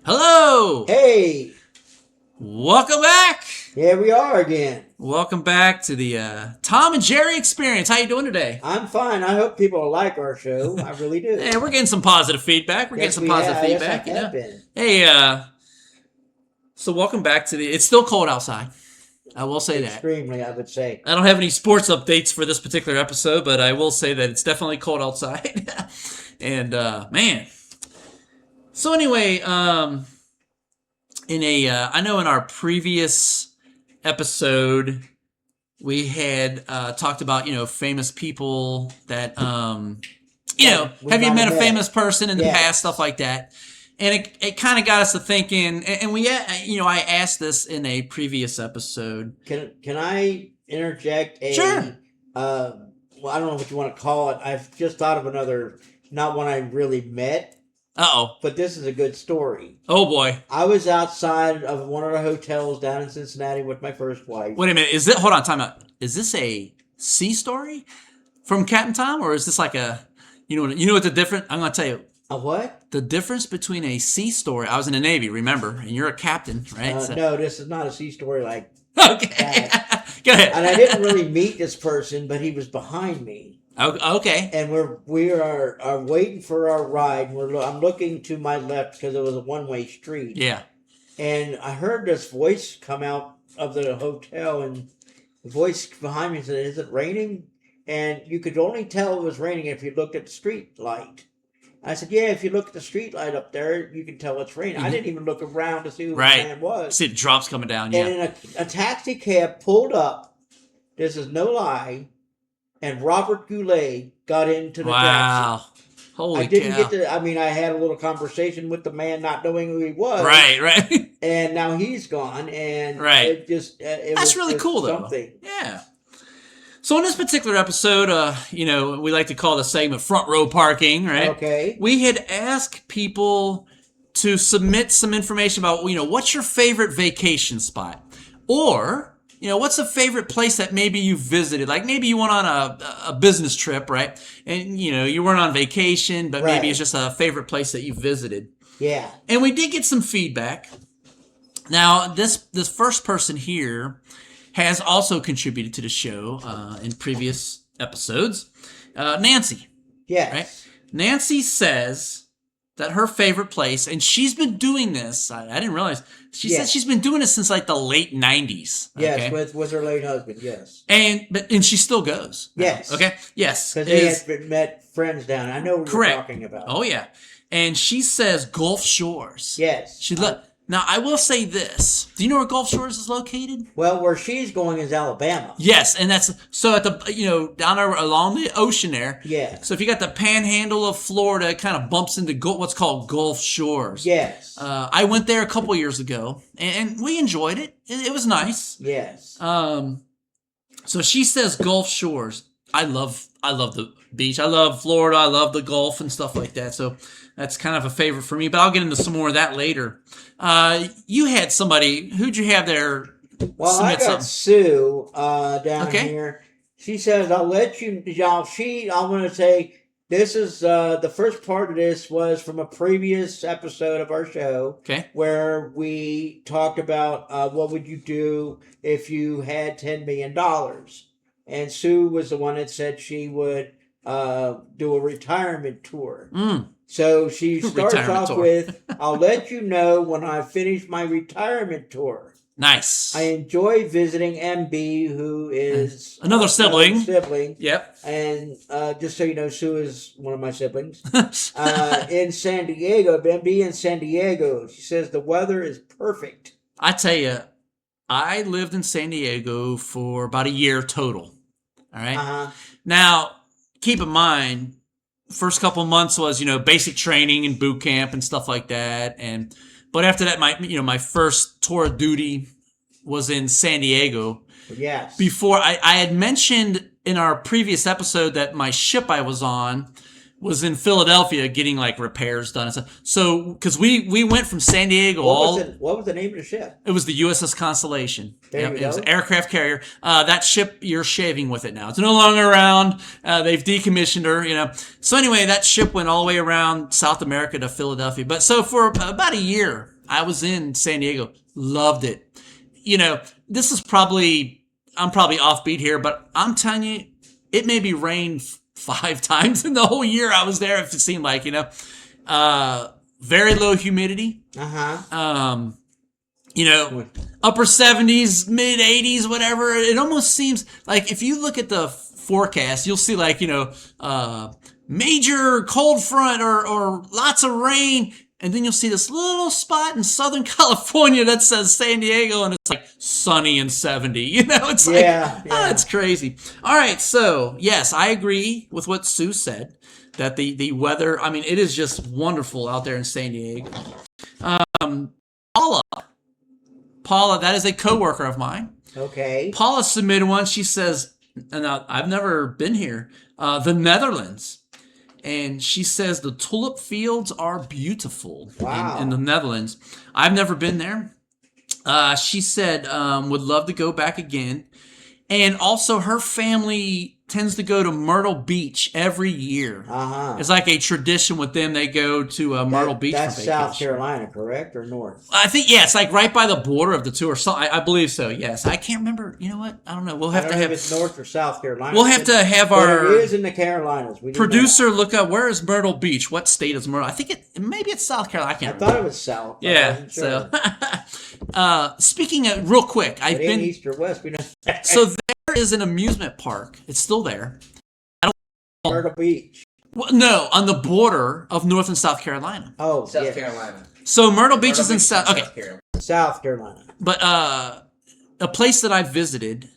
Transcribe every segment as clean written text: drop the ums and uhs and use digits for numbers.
Hello! Hey, Welcome back! here we are again. Welcome back to the Tom and Jerry Experience. How you doing today? I'm fine. I hope people like our show. I really do. Hey, we're getting some positive feedback. Yes, we have. Yes, I have been. Hey, so welcome back to the... It's still cold outside. I will say that. Extremely, I would say. I don't have any sports updates for this particular episode, but I will say that it's definitely cold outside. And, man... So anyway, I know in our previous episode we had talked about famous people that have you met a famous person in the past, stuff like that, and it kind of got us to thinking, and we I asked this in a previous episode. Can I interject a? Sure. Well, I don't know what you want to call it. I've just thought of another, not one I really met. Uh-oh. But this is a good story. Oh, boy. I was outside of one of the hotels down in Cincinnati with my first wife. Wait a minute. Hold on, time out. Is this a sea story from Captain Tom, or is this like a, you know what the difference, I'm going to tell you. A what? The difference between a sea story, I was in the Navy, remember, and you're a captain, right? No, this is not a sea story like okay. that. Go ahead. And I didn't really meet this person, but he was behind me. Okay. And we are waiting for our ride. I'm looking to my left because it was a one-way street. Yeah. And I heard this voice come out of the hotel, and the voice behind me said, "Is it raining?" And you could only tell it was raining if you looked at the street light. I said, "Yeah, if you look at the street light up there, you can tell it's raining." Mm-hmm. I didn't even look around to see who the man was. See the drops coming down, yeah. And a taxi cab pulled up. This is no lie. And Robert Goulet got into the taxi. Wow. Holy cow. I had a little conversation with the man not knowing who he was. Right. And now he's gone. And right. That's really cool, something. Though. Yeah. So in this particular episode, we like to call the segment front row parking, right? Okay. We had asked people to submit some information about, what's your favorite vacation spot? Or... what's a favorite place that maybe you visited? Like maybe you went on a business trip, right? And, you weren't on vacation, but maybe it's just a favorite place that you visited. Yeah. And we did get some feedback. Now, this first person here has also contributed to the show in previous episodes. Nancy. Yes. Right? Nancy says that her favorite place, and she's been doing this, I didn't realize, she said she's been doing this since like the late 90s. Okay? Yes, with her late husband, yes. And she still goes. Yes. Okay? Yes. Because they had met friends down. I know what you're talking about. Oh, yeah. And she says Gulf Shores. Yes. Now, I will say this. Do you know where Gulf Shores is located? Well, where she's going is Alabama. Yes, and that's, so at the, down there along the ocean there. Yeah. So if you got the panhandle of Florida, it kind of bumps into what's called Gulf Shores. Yes. I went there a couple years ago, and we enjoyed it. It was nice. Yes. So she says Gulf Shores. I love the beach. I love Florida. I love the Gulf and stuff like that. So that's kind of a favorite for me, but I'll get into some more of that later. You had somebody, who'd you have there? Well, I got Sue down here. She says, "I'll let you, y'all." I want to say, this is the first part of this was from a previous episode of our show, where we talked about what would you do if you had $10 million. And Sue was the one that said she would do a retirement tour. So she starts off with, "I'll let you know when I finish my retirement tour. Nice. I enjoy visiting MB, who is another sibling. Yep. And just so you know, Sue is one of my siblings. In San Diego, MB in San Diego. She says the weather is perfect." I tell you, I lived in San Diego for about a year total. All right. Uh-huh. Now, keep in mind, first couple months was, basic training and boot camp and stuff like that. But after that, my first tour of duty was in San Diego. Yes. Before I had mentioned in our previous episode that my ship I was on was in Philadelphia getting like repairs done and stuff. So, because we went from San Diego What was the name of the ship? It was the USS Constellation. There you go. It was an aircraft carrier. That ship, you're shaving with it now. It's no longer around. They've decommissioned her, So anyway, that ship went all the way around South America to Philadelphia. But so for about a year, I was in San Diego. Loved it. You know, this is probably, I'm probably offbeat here, but I'm telling you, it maybe rained 5 times in the whole year I was there, if it seemed like, you know. Very low humidity. You know, upper 70s, mid 80s, whatever. It almost seems like if you look at the forecast, you'll see like, you know, major cold front or lots of rain. And then you'll see this little spot in Southern California that says San Diego, and it's like sunny and 70. You know, it's like, it's crazy. All right, so yes, I agree with what Sue said, that the weather, I mean, it is just wonderful out there in San Diego. Paula, that is a coworker of mine. Okay. Paula submitted one. She says, and I've never been here, the Netherlands. And she says the tulip fields are beautiful in the Netherlands. I've never been there. She said would love to go back again. And also her family tends to go to Myrtle Beach every year. It's like a tradition with them. They go to Myrtle Beach for vacation. That's South Carolina, correct, or north? I think, yeah, it's like right by the border of the two, or something. I believe so, yes. I can't remember. You know what? I don't know. We'll have to have... if it's North or South Carolina. We'll have to have our... It is in the Carolinas. Producer look up, where is Myrtle Beach? What state is Myrtle? I think maybe it's South Carolina. I can't remember. I thought it was South. Yeah, sure. So... speaking of, real quick, I've been... East or West, we know. So there is an amusement park. It's still there. Myrtle Beach. Well, no, on the border of North and South Carolina. Oh, South Carolina. So Myrtle Beach is in South. Okay, South Carolina. But a place that I visited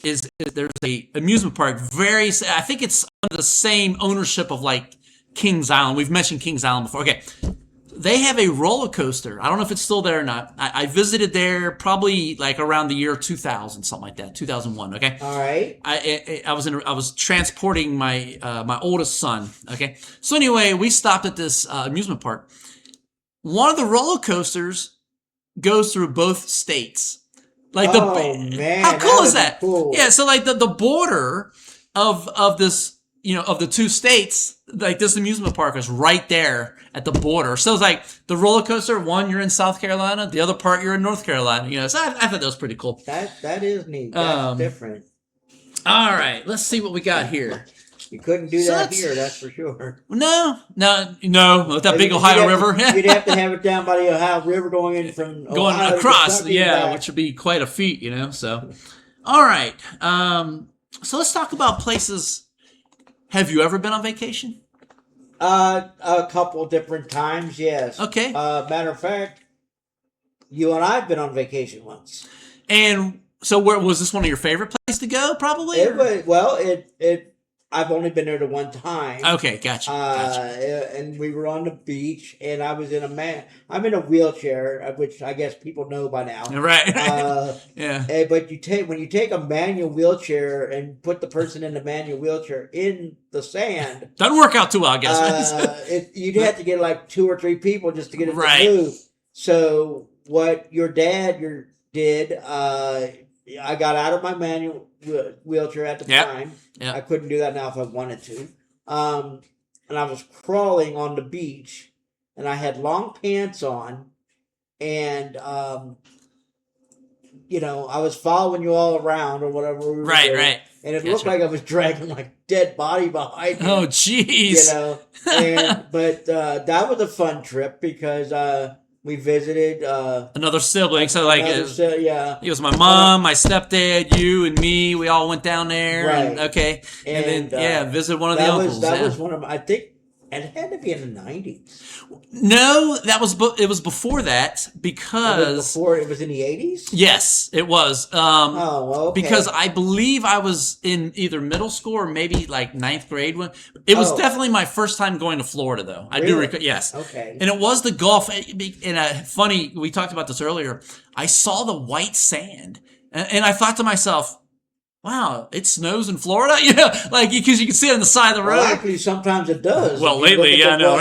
is there's a amusement park. I think it's under the same ownership of like Kings Island. We've mentioned Kings Island before. Okay. They have a roller coaster. I don't know if it's still there or not. I visited there probably like around the year 2000, something like that, 2001. Okay. All right. I was transporting my my oldest son. Okay. So anyway, we stopped at this amusement park. One of the roller coasters goes through both states. Like man, how cool is that? Cool. Yeah. So like the border of this, you know, of the two states, like this amusement park is right there at the border. So it's like the roller coaster, one you're in South Carolina, the other part you're in North Carolina. You know, so I thought that was pretty cool. That is neat. That's different. All right, let's see what we got here. You couldn't do that here, that's for sure. No, with that big Ohio River. You'd have to have it down by the Ohio River going in from going Ohio across, which would be quite a feat, you know. So, all right, so let's talk about places. Have you ever been on vacation? A couple different times, yes. Okay. Matter of fact, you and I have been on vacation once. And so, where was this one of your favorite places to go? Probably. I've only been there the one time. Okay, gotcha. And we were on the beach, and I was I'm in a wheelchair, which I guess people know by now. Right. Yeah. But when you take a manual wheelchair and put the person in the manual wheelchair in the sand, doesn't work out too well, I guess. You'd have to get like 2 or 3 people just to get it to move. So what your dad did, I got out of my manual wheelchair at the time. Yep. I couldn't do that now if I wanted to. And I was crawling on the beach, and I had long pants on, and I was following you all around or whatever we were doing. Right. And it looked like I was dragging like dead body behind me. Oh, jeez. But that was a fun trip because we visited another sibling. So like it was my mom, my stepdad, you, and me. We all went down there. Right. And then visit one of the uncles. That was one of I think it had to be in the 90s. No, it was before that because it was in the 80s. Yes, it was. Okay. Because I believe I was in either middle school or maybe like 9th grade when it was definitely my first time going to Florida though. I do recall. Yes. Okay. And it was the Gulf. And funny, we talked about this earlier. I saw the white sand, and I thought to myself, wow, it snows in Florida? Because you can see it on the side of the road. Well, actually, sometimes it does. Well, lately, I know.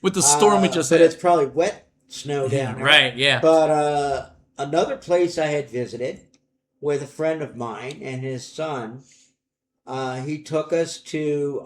With the storm we just had. But it's probably wet snow down there. Right, yeah. But another place I had visited with a friend of mine and his son, he took us to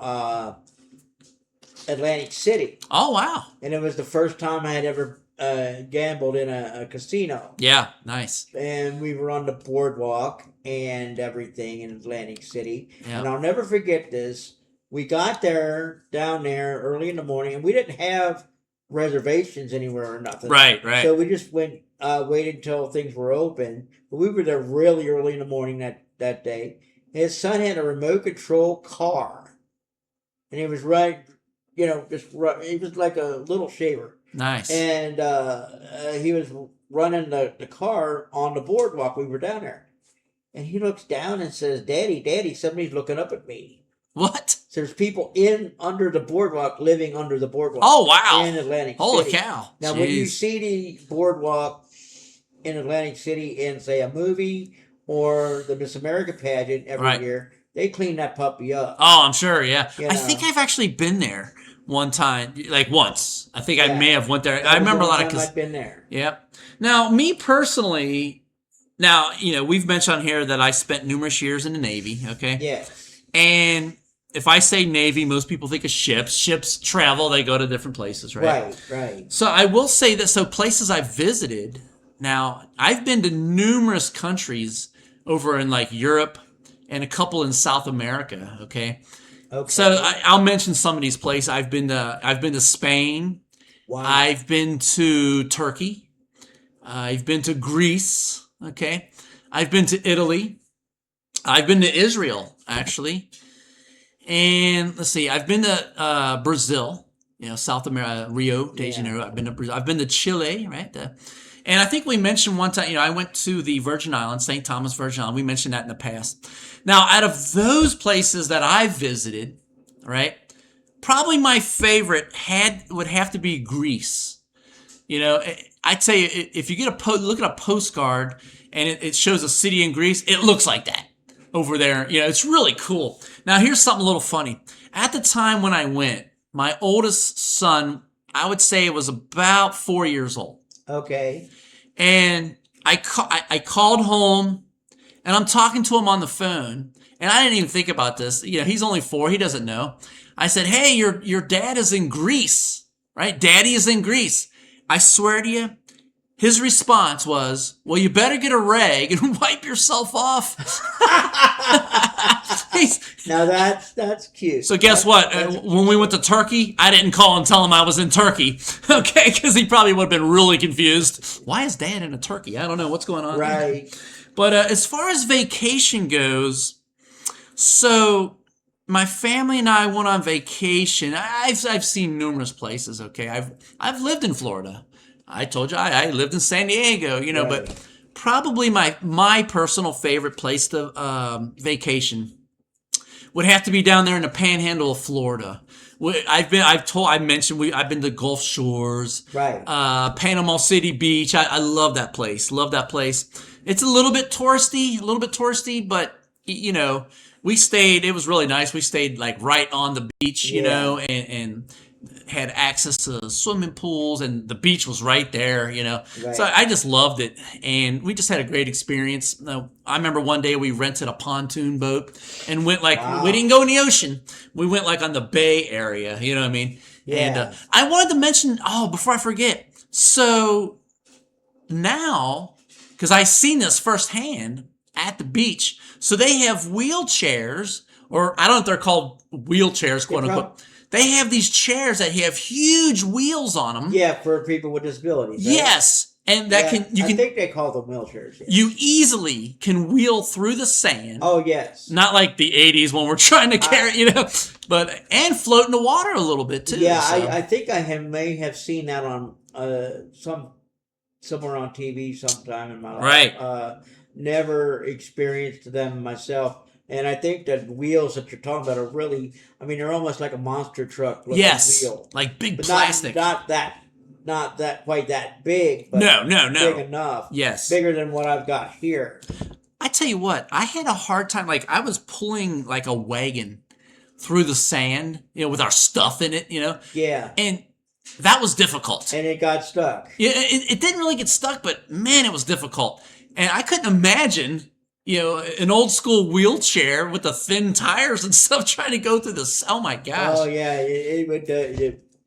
Atlantic City. Oh, wow. And it was the first time I had ever gambled in a casino. Yeah, nice. And we were on the boardwalk and everything in Atlantic City. Yeah. And I'll never forget this. We got down there early in the morning, and we didn't have reservations anywhere or nothing. Right. So we just waited until things were open. But we were there really early in the morning that day. And his son had a remote control car. And he was he was like a little shaver. Nice. And he was running the car on the boardwalk. We were down there. And he looks down and says, Daddy, somebody's looking up at me. What? So there's people under the boardwalk, living under the boardwalk. Oh, wow. In Atlantic City. Holy cow. Now, when you see the boardwalk in Atlantic City in, say, a movie or the Miss America pageant every year, they clean that puppy up. Oh, I'm sure, yeah. You I know. think I've actually been there one time, like once. I think I may have went there. I remember a lot of... I've been there. Yep. Now, me personally, we've mentioned on here that I spent numerous years in the Navy, okay? Yes. And if I say Navy, most people think of ships. Ships travel, they go to different places, right? Right. So I will say that, places I've visited, now, I've been to numerous countries over in like Europe and a couple in South America, okay? So I'll mention some of these places. I've been to Spain. Wow. I've been to Turkey. I've been to Greece, okay? I've been to Italy. I've been to Israel, actually. And let's see, I've been to Brazil, South America, Rio de Janeiro. I've been to Brazil. I've been to Chile, right? And I think we mentioned one time, I went to the Virgin Islands, St. Thomas Virgin Island. We mentioned that in the past. Now, out of those places that I've visited, right, probably my favorite would have to be Greece. I'd say if you get look at a postcard and it shows a city in Greece, it looks like that over there. It's really cool. Now, here's something a little funny. At the time when I went, my oldest son, I would say, was about 4 years old. Okay. And I called home, and I'm talking to him on the phone, and I didn't even think about this. He's only 4. He doesn't know. I said, hey, your dad is in Greece, right? Daddy is in Greece. I swear to you, his response was, well, you better get a rag and wipe yourself off. Now that's cute. So guess what? When we went to Turkey, I didn't call and tell him I was in Turkey, okay? Because he probably would have been really confused. Why is Dad in a Turkey? I don't know what's going on. Right. But as far as vacation goes, so my family and I went on vacation. I've seen numerous places. Okay, I've lived in Florida. I told you I lived in San Diego. But probably my personal favorite place to vacation would have to be down there in the Panhandle of Florida. I've been to Gulf Shores, right? Panama City Beach. I love that place. It's a little bit touristy, but we stayed. It was really nice. We stayed like right on the beach, and had access to swimming pools, and the beach was right there, Right. So I just loved it, and we just had a great experience. I remember one day we rented a pontoon boat and went we didn't go in the ocean. We went on the bay area, you know what I mean? Yeah. And I wanted to mention, before I forget, so now, because I seen this firsthand at the beach, so they have wheelchairs, or I don't know if they're called wheelchairs, quote unquote. They have these chairs that have huge wheels on them. Yeah, for people with disabilities. Right? Yes, and I think they call them wheelchairs. Yes. You easily can wheel through the sand. Oh yes. Not like the '80s when we're trying to carry, and float in the water a little bit too. Yeah, so. I think I may have seen that on somewhere on TV sometime in my life. Right. Never experienced them myself. And I think that wheels that you're talking about are really, they're almost like a monster truck looking wheel. Like big but plastic. Not that quite that big. But no. Big enough. Yes. Bigger than what I've got here. I tell you what, I had a hard time. I was pulling a wagon through the sand, with our stuff in it, Yeah. And that was difficult. And it got stuck. Yeah, it didn't really get stuck, but man, it was difficult. And I couldn't imagine, an old school wheelchair with the thin tires and stuff trying to go through this. Oh my gosh. Oh yeah, it would.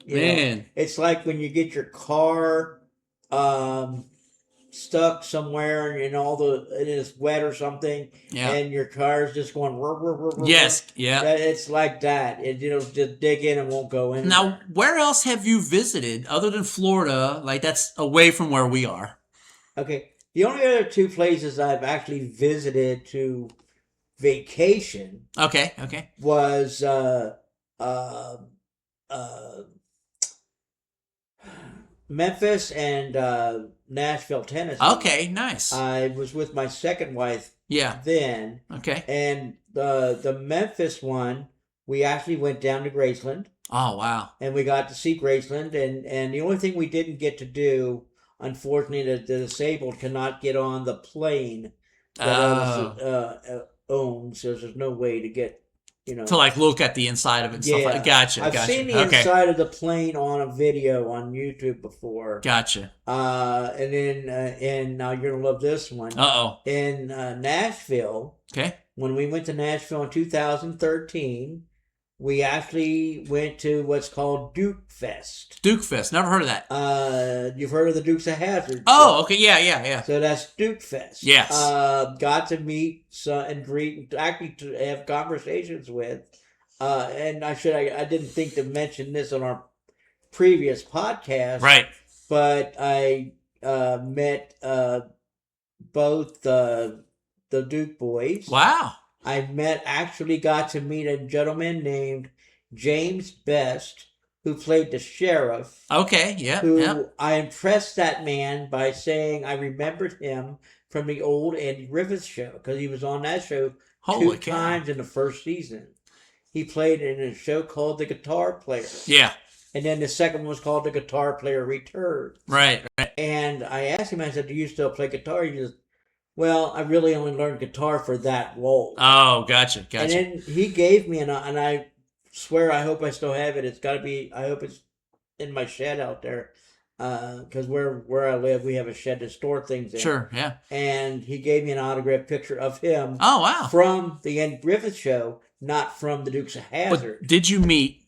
Man, it's like when you get your car stuck somewhere and it is wet or something, and your car is just going. Yes, yeah. It's like that. It'll just dig in and won't go in. Now, where else have you visited other than Florida? Like that's away from where we are. Okay, the only other two places I've actually visited to vacation. Okay. Was Memphis and Nashville, Tennessee. Okay, nice. I was with my second wife. Then. Okay. And the Memphis one, we actually went down to Graceland. Oh wow. And we got to see Graceland, and the only thing we didn't get to do, unfortunately, the disabled cannot get on the plane that owns. So there's no way to get. To like look at the inside of it and stuff like that. Gotcha. I've seen the inside of the plane on a video on YouTube before. Gotcha. And then, and now you're going to love this one. In Nashville. Okay. When we went to Nashville in 2013, we actually went to what's called Duke Fest. Duke Fest. Never heard of that. You've heard of the Dukes of Hazzard. Oh, okay. Yeah. So that's Duke Fest. Yes. Got to meet and greet, actually to have conversations with. And I didn't think to mention this on our previous podcast. Right. But I met both the Duke boys. Wow. I got to meet a gentleman named James Best, who played the sheriff. Okay, yeah. I impressed that man by saying I remembered him from the old Andy Griffith show, because he was on that show two times in the first season. He played in a show called The Guitar Player. Yeah. And then the second one was called The Guitar Player Returns. Right. And I asked him, I said, do you still play guitar? He says, well, I really only learned guitar for that role. Oh, gotcha. And then he gave me, and I swear, I hope I still have it. It's got to be, I hope it's in my shed out there. Because where I live, we have a shed to store things in. Sure, yeah. And he gave me an autographed picture of him. Oh, wow. From the Andy Griffith show, not from the Dukes of Hazzard. But did you meet,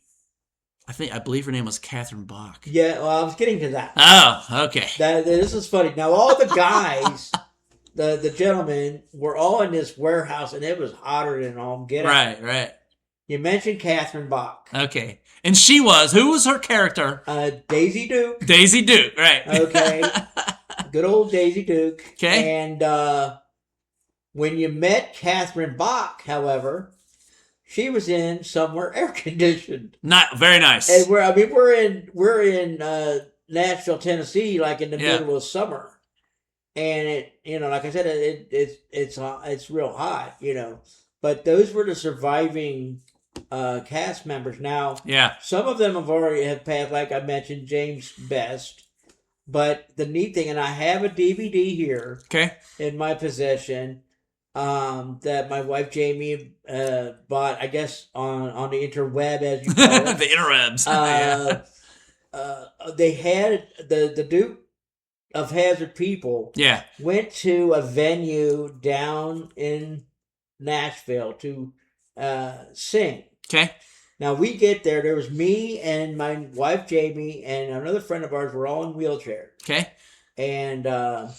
I believe her name was Catherine Bach. Yeah, well, I was getting to that. Oh, okay. This is funny. Now, all the guys... The gentlemen were all in this warehouse, and it was hotter than all get out. Right. You mentioned Catherine Bach. Okay. And who was her character? Daisy Duke. Daisy Duke, right. Okay. Good old Daisy Duke. Okay. And when you met Catherine Bach, however, she was in somewhere air conditioned. Not very nice. And we're in Nashville, Tennessee, like in the middle of summer. And it, like I said, it's real hot, But those were the surviving cast members. Now, some of them have passed, like I mentioned, James Best. But the neat thing, and I have a DVD here, in my possession, that my wife Jamie bought, I guess, on the interweb, as you call it. The interwebs. They had the Duke of Hazzard people went to a venue down in Nashville to sing. Okay. Now we get there was me and my wife Jamie and another friend of ours were all in wheelchairs. Okay. And her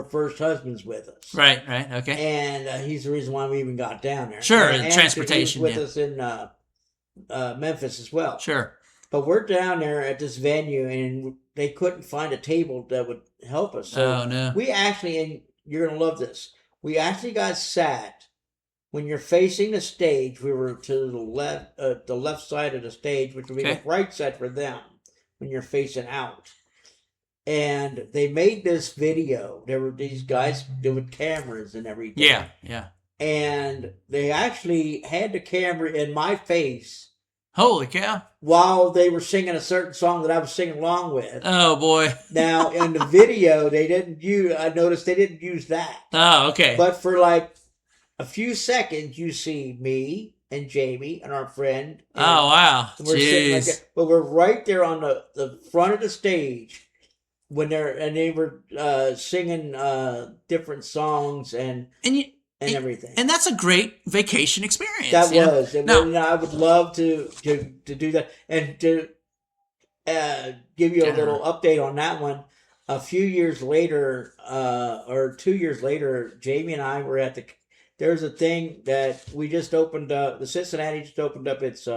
first husband's with us. Right, okay. And he's the reason why we even got down there. Sure, and transportation. He was with us in Memphis as well. Sure. But we're down there at this venue and they couldn't find a table that would help us. So we actually, and you're going to love this, we actually got sat when you're facing the stage. We were to the left side of the stage, which would be the right side for them when you're facing out. And they made this video. There were these guys doing cameras and everything. Yeah. And they actually had the camera in my face. Holy cow. While they were singing a certain song that I was singing along with. Oh, boy. Now, in the video, I noticed they didn't use that. Oh, okay. But for like a few seconds, you see me and Jamie and our friend. And oh, wow. We're sitting like that. But we're right there on the front of the stage when they were singing different songs and everything. And that's a great vacation experience. That was. And I would love to do that. And to give you a little update on that one, a few years later, or 2 years later, Jamie and I were at the. There's a thing that we just opened up. The Cincinnati just opened up its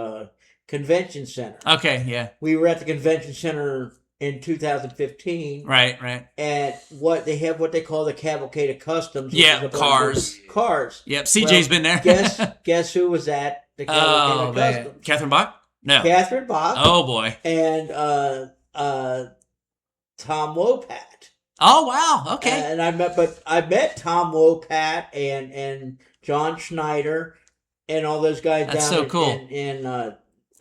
convention center. Okay, yeah. We were at the convention center in 2015. Right. And what they call the Cavalcade of Customs. Yeah, cars. Yep, CJ's been there. guess who was at the Cavalcade of Customs? Catherine Bach? No. Catherine Bach. Oh boy. And Tom Wopat. Oh wow. Okay. And I met Tom Wopat and John Schneider and all those guys in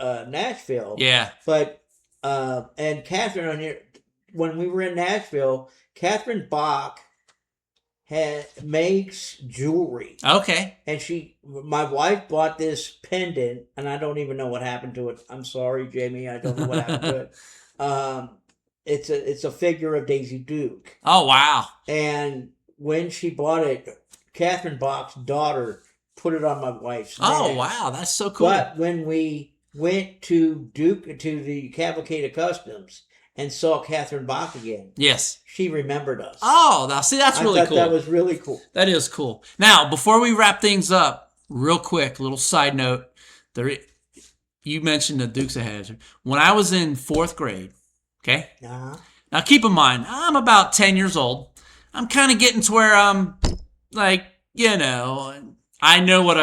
Nashville. Yeah. But and Catherine, when we were in Nashville, Catherine Bach makes jewelry. Okay. And my wife bought this pendant, and I don't even know what happened to it. I'm sorry, Jamie, I don't know what happened to it. It's a figure of Daisy Duke. Oh wow! And when she bought it, Catherine Bach's daughter put it on my wife's neck. Oh wow, that's so cool. But when we went to the Cavalcade of Customs and saw Catherine Bach again, yes, she remembered us. Oh, now see, that's really cool. That was really cool. That is cool. Now, before we wrap things up, real quick, little side note: you mentioned the Dukes of Hazzard. When I was in 4th grade. Okay? Uh-huh. Now, keep in mind, I'm about 10 years old. I'm kind of getting to where I'm, like, I know what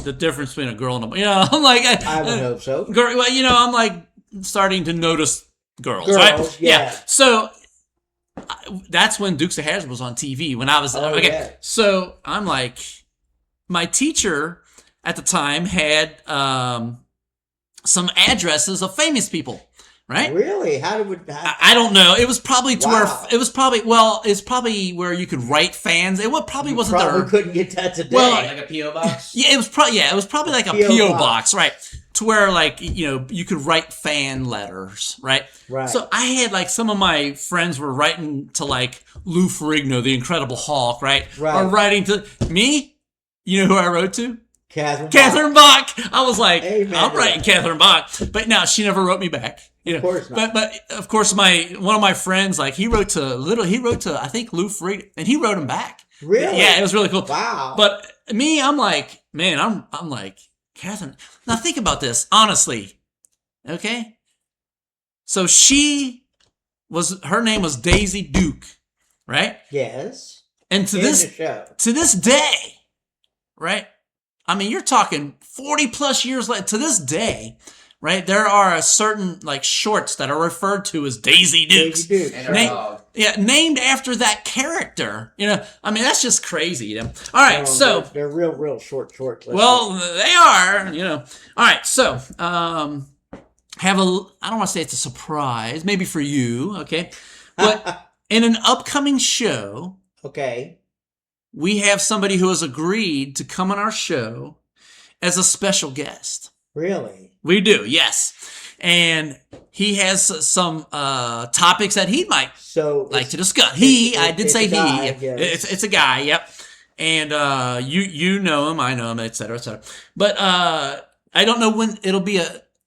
the difference between a girl and a, I'm like... I would hope so. Well, I'm, like, starting to notice girls, right? Yeah. So, that's when Dukes of Hazzard was on TV, when I was... okay. Yeah. So, I'm like... My teacher at the time had some addresses of famous people. Right? Really? How? I don't know. It was probably it's probably where you could write fans. It probably wasn't there. Probably couldn't get that today. Well, like a PO box. Yeah, it was probably like a PO box, right? To where like you could write fan letters, right? Right. So I had like some of my friends were writing to like Lou Ferrigno, the Incredible Hulk, right? Or writing to me. You know who I wrote to? Catherine Bach. I was like, I'm writing Catherine Bach, but now she never wrote me back. Of course not. But of course, one of my friends, like he wrote to I think Lou Ferrigno, and he wrote him back. Really? Yeah, it was really cool. Wow. But me, I'm like, man, I'm like Catherine. Now think about this, honestly. Okay. So her name was Daisy Duke, right? Yes. And to this day, right? I mean, you're talking 40 plus years later. To this day, right? There are certain like shorts that are referred to as Daisy Dukes. Named after that character. I mean, that's just crazy. All right, so they're real short. Well, they are. All right, so I don't want to say it's a surprise, maybe for you, okay? But in an upcoming show, okay, we have somebody who has agreed to come on our show as a special guest. Really? We do, yes. And he has some topics that he might like to discuss. I did say he. It's a guy, yep. And you know him, I know him, et cetera, et cetera. But I don't know when it'll be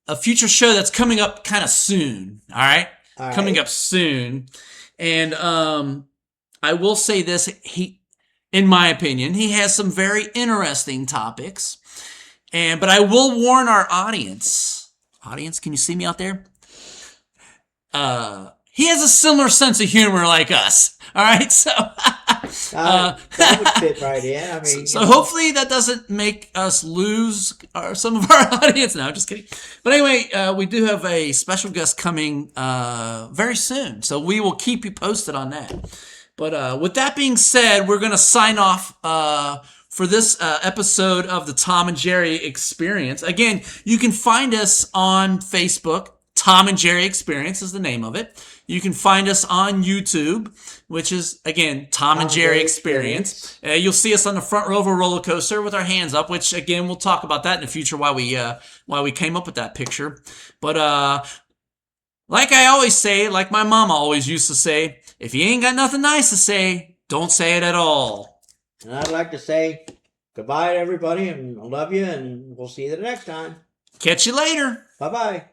a future show that's coming up kind of soon, all right? Coming up soon. And I will say this, in my opinion, he has some very interesting topics. But I will warn our audience. Audience, can you see me out there? He has a similar sense of humor like us. All right, so that would fit right in. I mean, so hopefully that doesn't make us lose some of our audience. No, I'm just kidding. But anyway, we do have a special guest coming very soon, so we will keep you posted on that. But with that being said, we're going to sign off for this episode of the Tom and Jerry Experience. Again, you can find us on Facebook. Tom and Jerry Experience is the name of it. You can find us on YouTube, which is, again, Tom and Jerry Experience. You'll see us on the front row of a roller coaster with our hands up, which, again, we'll talk about that in the future, why we came up with that picture. But like I always say, like my mama always used to say, if you ain't got nothing nice to say, don't say it at all. And I'd like to say goodbye to everybody, and I love you, and we'll see you the next time. Catch you later. Bye-bye.